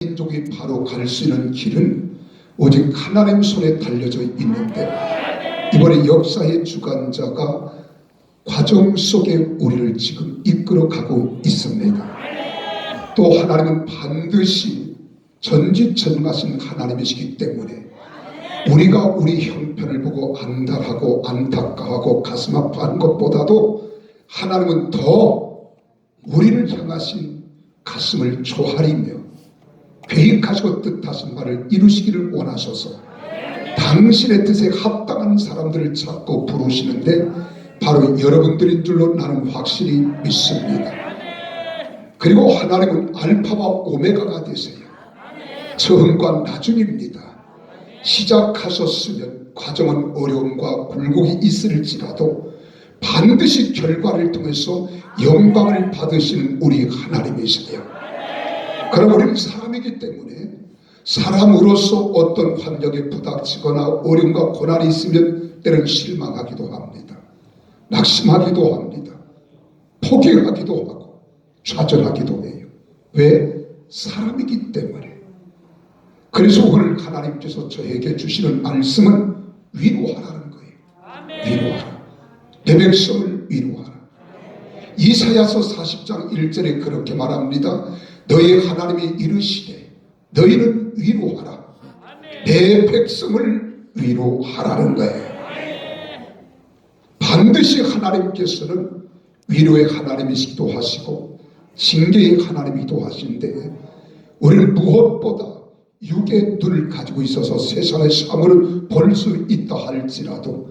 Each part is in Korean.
민족이 바로 갈 수 있는 길은 오직 하나님 손에 달려져 있는데, 이번에 역사의 주관자가 과정 속에 우리를 지금 이끌어가고 있습니다. 또 하나님은 반드시 전지전능하신 하나님이시기 때문에 우리가 우리 형편을 보고 안달하고 안타까워하고 가슴 아파하는 것보다도 하나님은 더 우리를 향하신 가슴을 조아리며 계획하시고 뜻하신 바를 이루시기를 원하셔서 당신의 뜻에 합당한 사람들을 찾고 부르시는데 바로 여러분들인 줄로 나는 확실히 믿습니다. 그리고 하나님은 알파와 오메가가 되세요. 처음과 나중입니다. 시작하셨으면 과정은 어려움과 굴곡이 있을지라도 반드시 결과를 통해서 영광을 받으시는 우리 하나님이시네요. 그럼 우리는 사람이기 때문에 사람으로서 어떤 환경에 부닥치거나 어려움과 고난이 있으면 때는 실망하기도 합니다. 낙심하기도 합니다. 포기하기도 하고 좌절하기도 해요. 왜? 사람이기 때문에. 그래서 오늘 하나님께서 저에게 주시는 말씀은 위로하라는 거예요. 위로하라. 내 백성을 위로하라. 이사야서 40장 1절에 그렇게 말합니다. 너희 하나님이 이르시되 너희는 위로하라. 내 백성을 위로하라는 거예요. 반드시 하나님께서는 위로의 하나님이시기도 하시고 징계의 하나님이기도 하신데, 우리는 무엇보다 육의 눈을 가지고 있어서 세상의 사물을 볼 수 있다 할지라도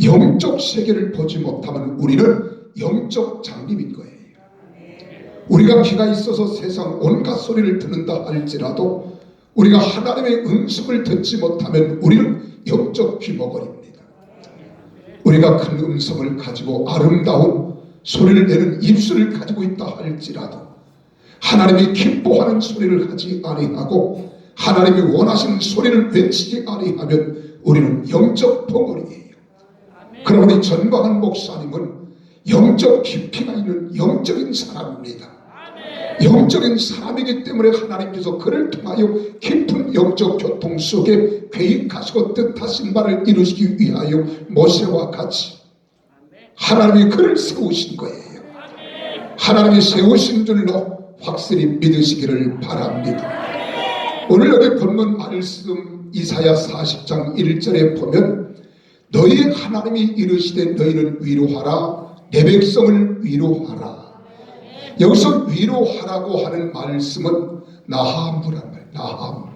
영적 세계를 보지 못하면 우리는 영적 장님인 거예요. 우리가 귀가 있어서 세상 온갖 소리를 듣는다 할지라도 우리가 하나님의 음성을 듣지 못하면 우리는 영적 귀머거리입니다. 우리가 큰 음성을 가지고 아름다운 소리를 내는 입술을 가지고 있다 할지라도 하나님이 기뻐하는 소리를 하지 아니하고 하나님이 원하시는 소리를 외치지 아니하면 우리는 영적 벙어리예요. 그럼 우리 전광한 목사님은 영적 깊이가 있는 영적인 사람입니다. 영적인 사람이기 때문에 하나님께서 그를 통하여 깊은 영적 교통 속에 계획하시고 뜻하신 바를 이루시기 위하여 모세와 같이 하나님이 그를 세우신 거예요. 하나님이 세우신 줄로 확실히 믿으시기를 바랍니다. 오늘 여기 본문 말씀 이사야 40장 1절에 보면 너희 하나님이 이르시되 너희는 위로하라. 내 백성을 위로하라. 여기서 위로하라고 하는 말씀은 나하무란 말. 나하무.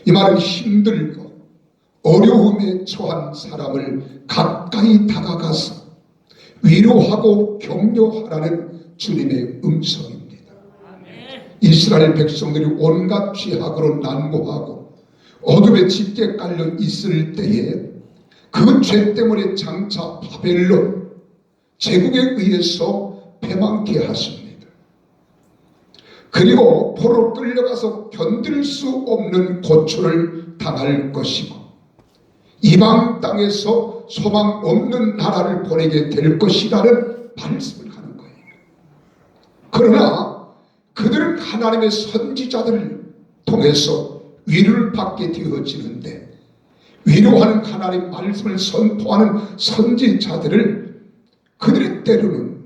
이 말은 힘들고 어려움에 처한 사람을 가까이 다가가서 위로하고 격려하라는 주님의 음성입니다. 이스라엘 백성들이 온갖 죄악으로 난무하고 어둠에 짙게 깔려 있을 때에 그 죄 때문에 장차 바벨론 제국에 의해서 패망케 하십니다. 그리고 포로 끌려가서 견딜 수 없는 고초를 당할 것이고 이방 땅에서 소망 없는 나라를 보내게 될 것이라는 말씀을 하는 거예요. 그러나 그들은 하나님의 선지자들을 통해서 위로를 받게 되어지는데, 위로하는 하나님 말씀을 선포하는 선지자들을 그들의 때로는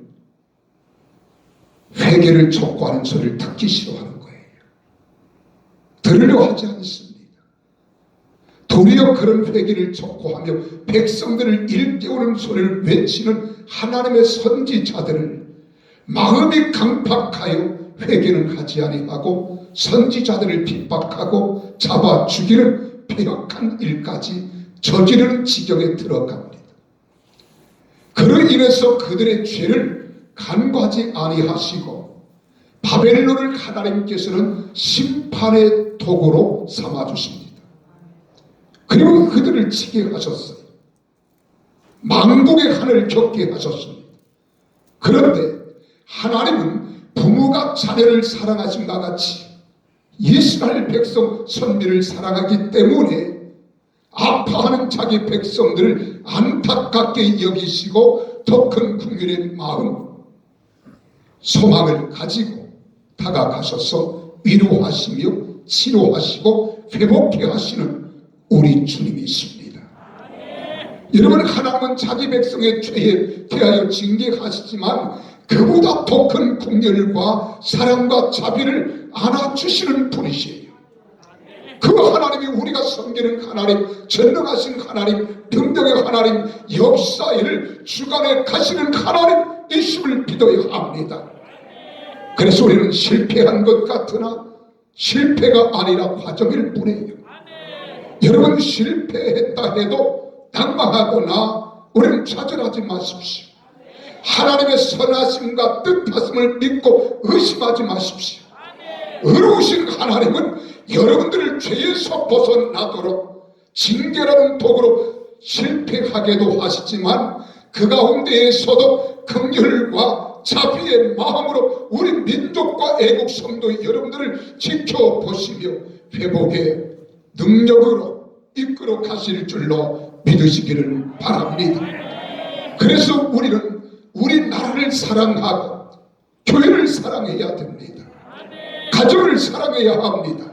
회개를 촉구하는 소리를 듣기 싫어하는 거예요. 들으려 하지 않습니다. 도리어 그런 회개를 촉구하며 백성들을 일깨우는 소리를 외치는 하나님의 선지자들을 마음이 강팍하여 회개는 하지 아니하고 선지자들을 핍박하고 잡아 죽이는 폐역한 일까지 저지르는 지경에 들어갑니다. 그로 인해서 그들의 죄를 간과하지 아니하시고 바벨론을 하나님께서는 심판의 도구로 삼아주십니다. 그리고 그들을 치게 하셨어요. 망국의 한을 겪게 하셨습니다. 그런데 하나님은 부모가 자녀를 사랑하신과 같이 이스라엘 백성 선비를 사랑하기 때문에 아파하는 자기 백성들을 안타깝게 여기시고 더 큰 국민의 마음, 소망을 가지고 다가가셔서 위로하시며 치료하시고 회복해 하시는 우리 주님이십니다. 여러분, 하나님은 자기 백성의 죄에 대하여 징계하시지만 그보다 더 큰 긍휼과 사랑과 자비를 안아주시는 분이시에요. 그 하나님이 우리가 섬기는 하나님, 전능하신 하나님, 능력의 하나님, 역사를 주관해 가시는 하나님이심을 믿어야 합니다. 그래서 우리는 실패한 것 같으나 실패가 아니라 과정일 뿐이에요. 여러분, 실패했다 해도 낭망하거나 우리는 좌절하지 마십시오. 하나님의 선하심과 뜻하심을 믿고 의심하지 마십시오. 의로우신 하나님은 여러분들을 죄에서 벗어나도록 징계라는 도구로 실패하게도 하시지만 그 가운데에서도 긍휼과 자비의 마음으로 우리 민족과 애국 성도 여러분들을 지켜보시며 회복의 능력으로 이끌어 가실 줄로 믿으시기를 바랍니다. 그래서 우리는 우리 나라를 사랑하고 교회를 사랑해야 됩니다. 가정을 사랑해야 합니다.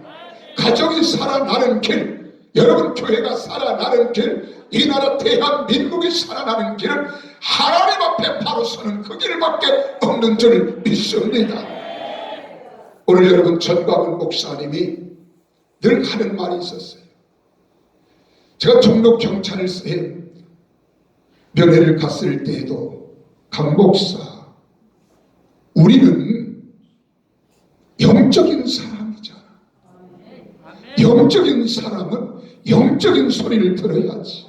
가정이 살아나는 길, 여러분 교회가 살아나는 길, 이 나라 대한민국이 살아나는 길은 하나님 앞에 바로 서는 그 길밖에 없는 줄 믿습니다. 오늘 여러분, 전광훈 목사님이 늘 하는 말이 있었어요. 제가 종로 경찰서에 면회를 갔을 때에도 강 목사, 우리는 영적인 사람이잖아. 영적인 사람은 영적인 소리를 들어야지.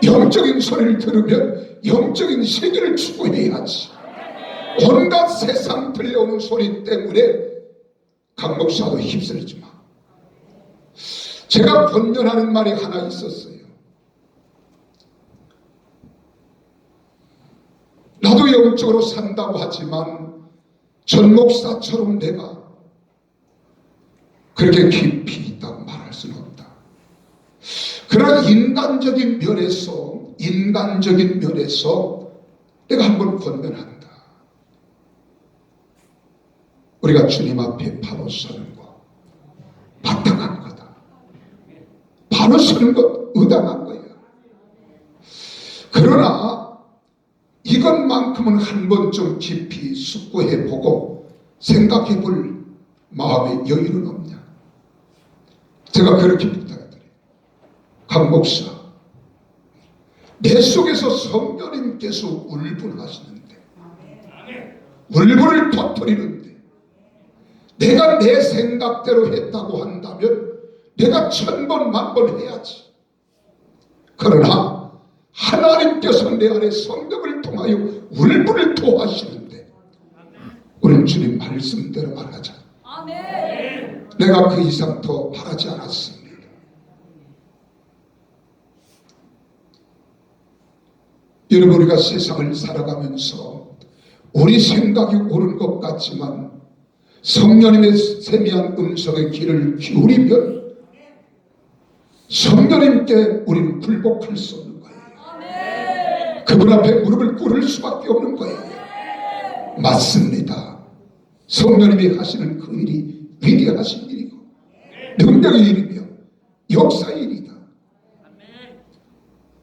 영적인 소리를 들으면 영적인 세계를 추구해야지. 온갖 세상 들려오는 소리 때문에 강 목사도 휩쓸지 마. 제가 권면하는 말이 하나 있었어요. 나도 영적으로 산다고 하지만 전 목사처럼 내가 그렇게 깊이 있다고 말할 수는 없다. 그러나 인간적인 면에서 내가 한번 권면한다. 우리가 주님 앞에 바로 서는 것 마땅한 거다. 바로 서는 것 의당한 거야. 그러나 이것만큼은 한 번 좀 깊이 숙고해보고 생각해볼 마음의 여유는 없냐. 제가 그렇게 부탁드려요. 강 목사, 내 속에서 성령님께서 울분하시는데, 울분을 터뜨리는데, 내가 내 생각대로 했다고 한다면 내가 1000번 만번 해야지. 그러나 하나님께서 내 안에 성령을 통하여 울분을 토하시는데 우리는 주님 말씀대로 말하자. 아멘. 내가 그 이상 더 바라지 않았습니다. 여러분, 우리가 세상을 살아가면서 우리 생각이 옳은 것 같지만 성령님의 세미한 음성의 귀를 기울이면 성령님께 우리는 굴복할 수 없는 거예요. 그분 앞에 무릎을 꿇을 수밖에 없는 거예요. 맞습니다. 성령님이 하시는 그 일이 위대하신 일이고 능력의 일이며 역사의 일이다.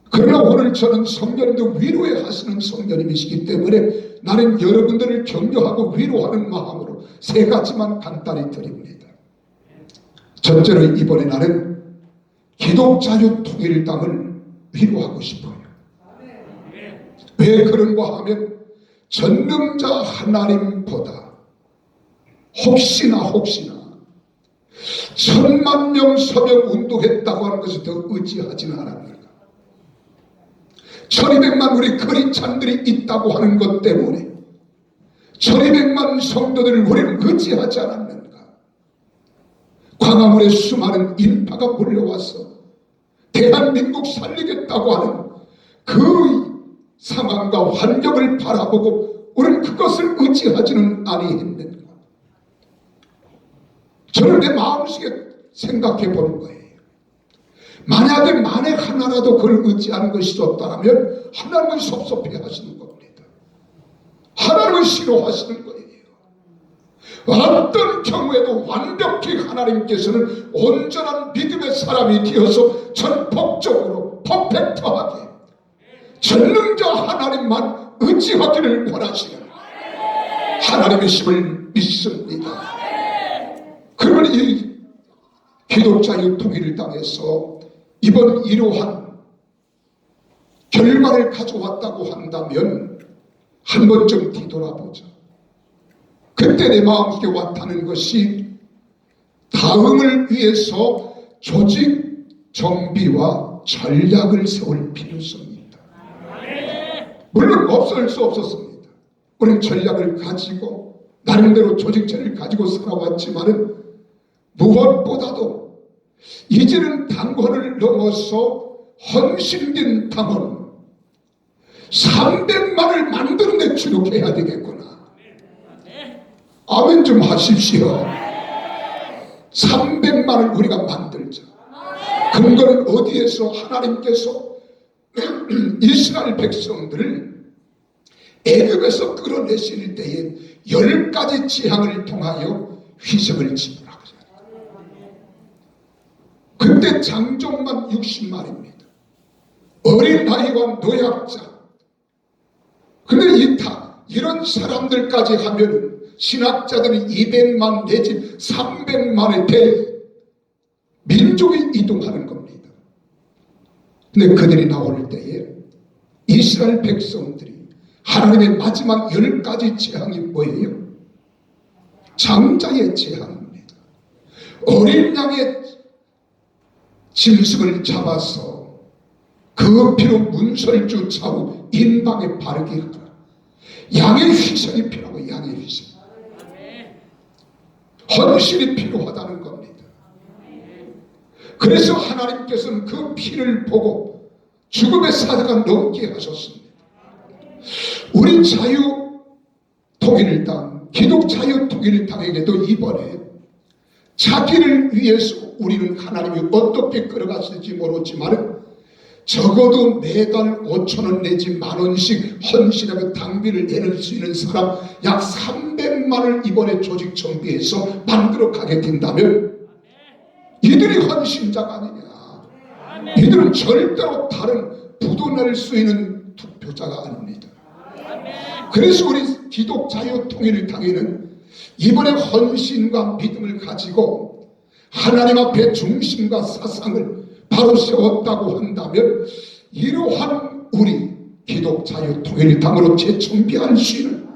그러나 오늘 저는 성령님도 위로해 하시는 성령님이시기 때문에 나는 여러분들을 격려하고 위로하는 마음으로 3가지만 간단히 드립니다. 첫째로, 이번에 나는 기독자유통일당을 위로하고 싶어요. 왜 그런가 하면 전능자 하나님보다 혹시나 1000만 명 서명 운동했다고 하는 것이 더 의지하지는 않았는가. 1200만 우리 크리스찬들이 있다고 하는 것 때문에 1200만 성도들을 우리는 의지하지 않았는가. 광화문에 수많은 인파가 몰려와서 대한민국 살리겠다고 하는 그 상황과 환경을 바라보고 우리는 그것을 의지하지는 아니했는가. 저는 내 마음속에 생각해 보는 거예요. 만약에 만에 하나라도 그걸 의지하는 것이 없다면 하나님은 섭섭해 하시는 겁니다. 하나님은 싫어하시는 거예요. 어떤 경우에도 완벽히 하나님께서는 온전한 믿음의 사람이 되어서 전폭적으로 퍼펙트하게 전능자 하나님만 의지하기를 원하시는 하나님의 힘을 믿습니다. 그러면 이 기독자유 통일을 당해서 이번 이러한 결과를 가져왔다고 한다면 한 번쯤 뒤돌아보자. 그때 내 마음속에 와닿는 것이 다음을 위해서 조직 정비와 전략을 세울 필요성입니다. 물론 없을 수 없었습니다. 우리는 전략을 가지고 나름대로 조직체를 가지고 살아왔지만은 무엇보다도 이제는 당원을 넘어서 헌신된 당원 300만을 만드는 데 주력해야 되겠구나. 아멘 좀 하십시오. 300만을 우리가 만들자. 근거는 어디에서? 하나님께서 이스라엘 백성들을 애굽에서 끌어내실 때에 10가지 재앙을 통하여 희생을 지불하고 그때 장정만 60만입니다. 어린 아이와 노약자. 근데 이런 사람들까지 하면 신학자들이 200만 내지 300만의 대민족이 이동하는 겁니다. 근데 그들이 나올 때에 이스라엘 백성들이 하나님의 마지막 10가지 재앙이 뭐예요? 장자의 재앙입니다. 어린 양의 짐승을 잡아서 그 피로 문설주 좌우 인방에 바르게 하라. 양의 희생이 필요하고 양의 희생. 헌신이 필요하다는 겁니다. 그래서 하나님께서는 그 피를 보고 죽음의 사자가 넘게 하셨습니다. 우리 자유통일당, 기독자유통일당에게도 이번에 자기를 위해서 우리는 하나님이 어떻게 끌어갔을지 모르지만 적어도 매달 5천원 내지 10,000원씩 헌신하고 당비를 내는 수 있는 사람 약 300만을 이번에 조직 정비해서 만들어 가게 된다면 이들이 헌신자가 아니냐. 이들은 절대로 다른 부도낼 수 있는 투표자가 아닙니다. 그래서 우리 기독자유통일당에는 이번에 헌신과 믿음을 가지고 하나님 앞에 중심과 사상을 바로 세웠다고 한다면 이러한 우리 기독자유통일당으로 재정비할 수 있는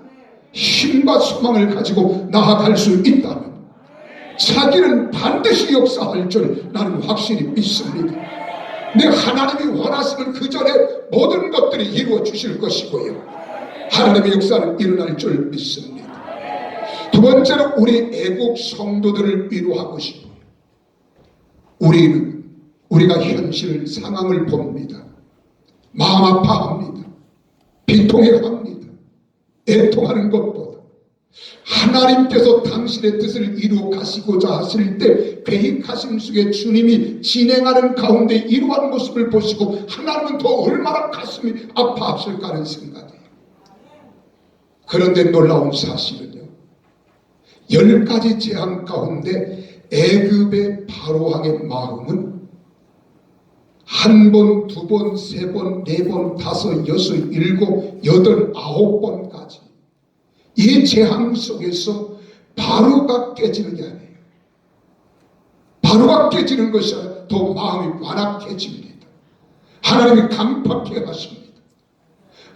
힘과 소망을 가지고 나아갈 수 있다면 자기는 반드시 역사할 줄 나는 확실히 믿습니다. 근데 하나님이 원하시면 그 전에 모든 것들이 이루어 주실 것이고요. 하나님의 역사는 일어날 줄 믿습니다. 두 번째로 우리 애국 성도들을 위로하고 싶어요. 우리가 현실 상황을 봅니다. 마음 아파합니다. 비통해합니다. 애통하는 것보다 하나님께서 당신의 뜻을 이루어 가시고자 하실 때 계획하심 속에 주님이 진행하는 가운데 이러한 모습을 보시고 하나님은 더 얼마나 가슴이 아파하실까 하는 생각이에요. 그런데 놀라운 사실은요, 10가지 재앙 가운데 애굽의 바로왕의 마음은 한 번, 두 번, 세 번, 네 번, 다섯, 여섯, 일곱, 여덟, 9번까지 이 재앙 속에서 바로가 깨지는 게 아니에요. 바로가 깨지는 것이 아니라 더 마음이 완악해집니다. 하나님이 강팍해 하십니다.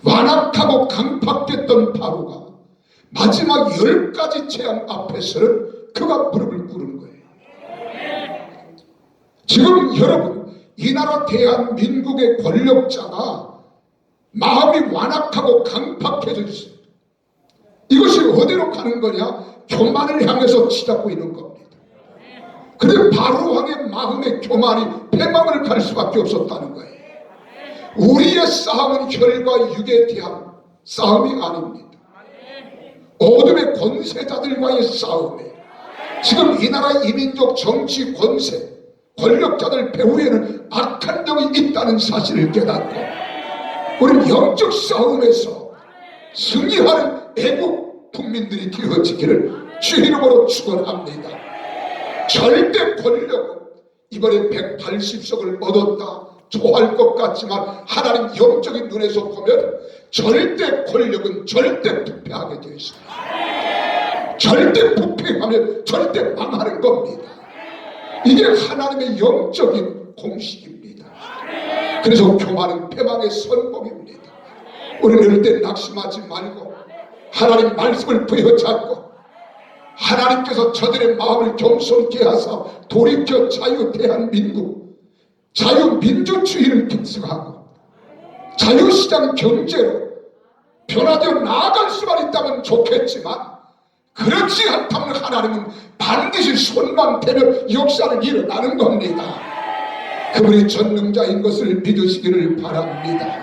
완악하고 강팍했던 바로가 마지막 10가지 재앙 앞에서는 그가 무릎을 꿇은 거예요. 지금 여러분, 이 나라 대한민국의 권력자가 마음이 완악하고 강팍해져 있어요. 이것이 어디로 가는 거냐? 교만을 향해서 치닫고 있는 겁니다. 그런데 바로왕의 마음의 교만이 패망을 갈 수밖에 없었다는 거예요. 우리의 싸움은 혈과 육에 대한 싸움이 아닙니다. 어둠의 권세자들과의 싸움이에요. 지금 이 나라 이민족 정치 권세 권력자들 배후에는 악한 영이 있다는 사실을 깨닫고 우리는 영적 싸움에서 승리하는 애국 국민들이 되어지기를 주 이름으로 축원합니다. 절대 권력은 이번에 180석을 얻었다 좋아할 것 같지만 하나님 영적인 눈에서 보면 절대 권력은 절대 부패하게 되어 있습니다. 절대 부패하면 절대 망하는 겁니다. 이게 하나님의 영적인 공식입니다. 그래서 교만은 패망의 선봉입니다. 우리는 이럴 때 낙심하지 말고 하나님 말씀을 부여잡고 하나님께서 저들의 마음을 겸손케 하사 돌이켜 자유 대한민국 자유민주주의를 계승하고 자유시장 경제로 변화되어 나아갈 수만 있다면 좋겠지만 그렇지 않다면 하나님은 반드시 손만 대면 역사는 일어나는 겁니다. 그분이 전능자인 것을 믿으시기를 바랍니다.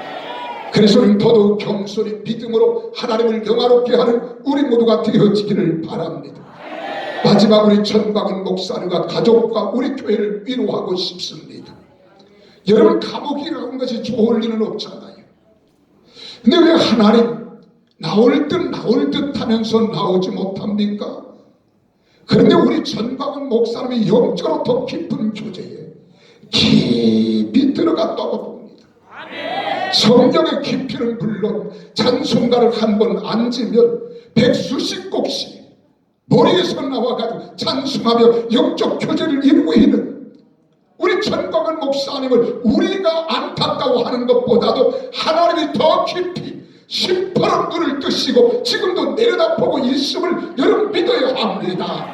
그래서 우리는 더더욱 겸손히 믿음으로 하나님을 영화롭게 하는 우리 모두가 되어지기를 바랍니다. 마지막 우리 전광훈 목사님과 가족과 우리 교회를 위로하고 싶습니다. 여러분 감옥이라는 것이 좋을 리는 없잖아요. 근데 왜 하나님 나올 듯 하면서 나오지 못합니까? 그런데 우리 전광훈 목사님이 영적으로 더 깊은 교제에 깊이 들어갔다고 봅니다. 성령의 깊이는 물론 찬송가를 한 번 앉으면 백수십 곡씩 머리에서 나와가지고 찬송하며 영적 교제를 이루고 있는 우리 전광훈 목사님을 우리가 안타까워하는 것보다도 하나님이 더 깊이 심파로 눈을 뜨시고 지금도 내려다보고 있음을 여러분 믿어야 합니다.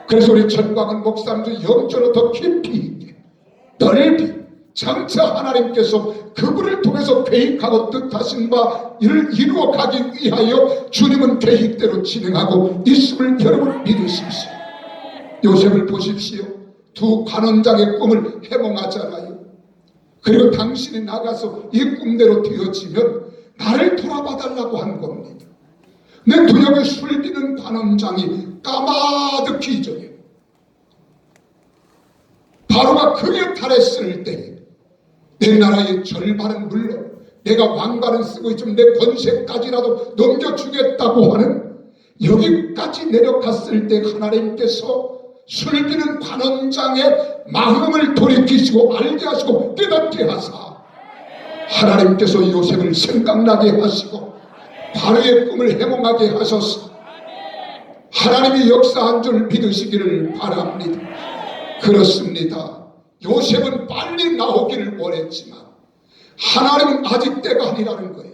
그래서 우리 전광훈 목사님도 영적으로 더 깊이 있게 넓이 장차 하나님께서 그분을 통해서 계획하고 뜻하신 바 이를 이루어 가기 위하여 주님은 계획대로 진행하고 있음을 여러분 믿으십시오. 요셉을 보십시오. 두 관원장의 꿈을 해몽하잖아요. 그리고 당신이 나가서 이 꿈대로 되어지면 나를 돌아봐달라고 한 겁니다. 내 두역에 술비는 관원장이 까마득히 잊어요. 바로가 극에 달했을 때 내 나라의 절반은 물론 내가 왕관은 쓰고 있지만 내 권세까지라도 넘겨주겠다고 하는 여기까지 내려갔을 때 하나님께서 술비는 관원장의 마음을 돌이키시고 알게 하시고 깨닫게 하사 하나님께서 요셉을 생각나게 하시고 바로의 꿈을 해몽하게 하셔서 하나님이 역사한 줄 믿으시기를 바랍니다. 그렇습니다. 요셉은 빨리 나오기를 원했지만 하나님은 아직 때가 아니라는 거예요.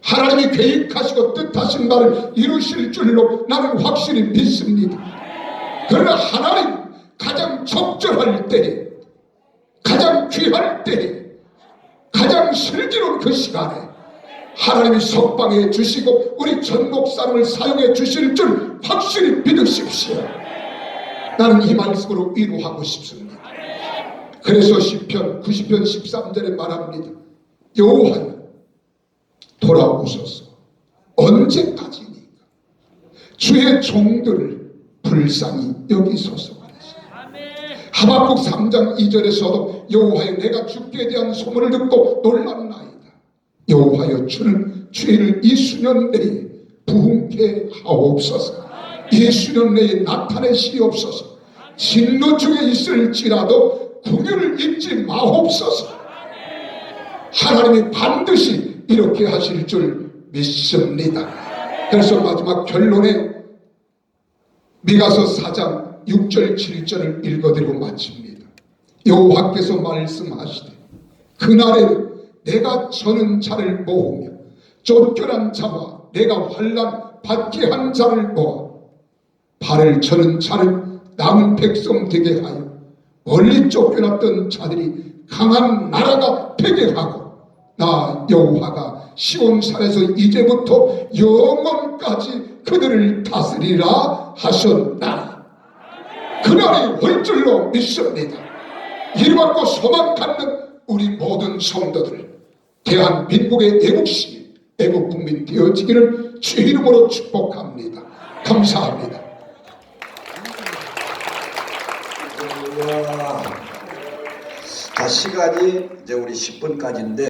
하나님이 계획하시고 뜻하신 바를 이루실 줄로 나는 확실히 믿습니다. 그러나 하나님 가장 적절할 때에 가장 귀할 때에 가장 슬기로운 그 시간에 하나님이 석방해 주시고 우리 전 목사님을 사용해 주실 줄 확실히 믿으십시오. 나는 이 말씀으로 위로하고 싶습니다. 그래서 시편 90편 13절에 말합니다. 여호와여 돌아오소서. 언제까지니까 주의 종들을 불쌍히 여기소서. 하박국 3장 2절에서도 여호와여 내가 주께 대한 소문을 듣고 놀랐나이다. 여호와여 주는 주의를 이 수년 내에 부흥케 하옵소서. 이 수년 내에 나타내시옵소서. 진노 중에 있을지라도 궁유를 잊지 마옵소서. 하나님이 반드시 이렇게 하실 줄 믿습니다. 그래서 마지막 결론에 미가서 4장 6절 7절을 읽어드리고 마칩니다. 여호와께서 말씀하시되 그날에 내가 저는 자를 모으며 쫓겨난 자와 내가 환난 받게 한 자를 모아 발을 저는 자를 남은 백성 되게 하여 멀리 쫓겨났던 자들이 강한 나라가 되게 하고 나 여호와가 시온산에서 이제부터 영원까지 그들을 다스리라 하셨나니 그날이 올 줄로 믿습니다. 이루받고 소망 갖는 우리 모든 성도들 대한민국의 애국시 애국국민 되어지기를 주 이름으로 축복합니다. 감사합니다. 자, 시간이 이제 우리 10분까지인데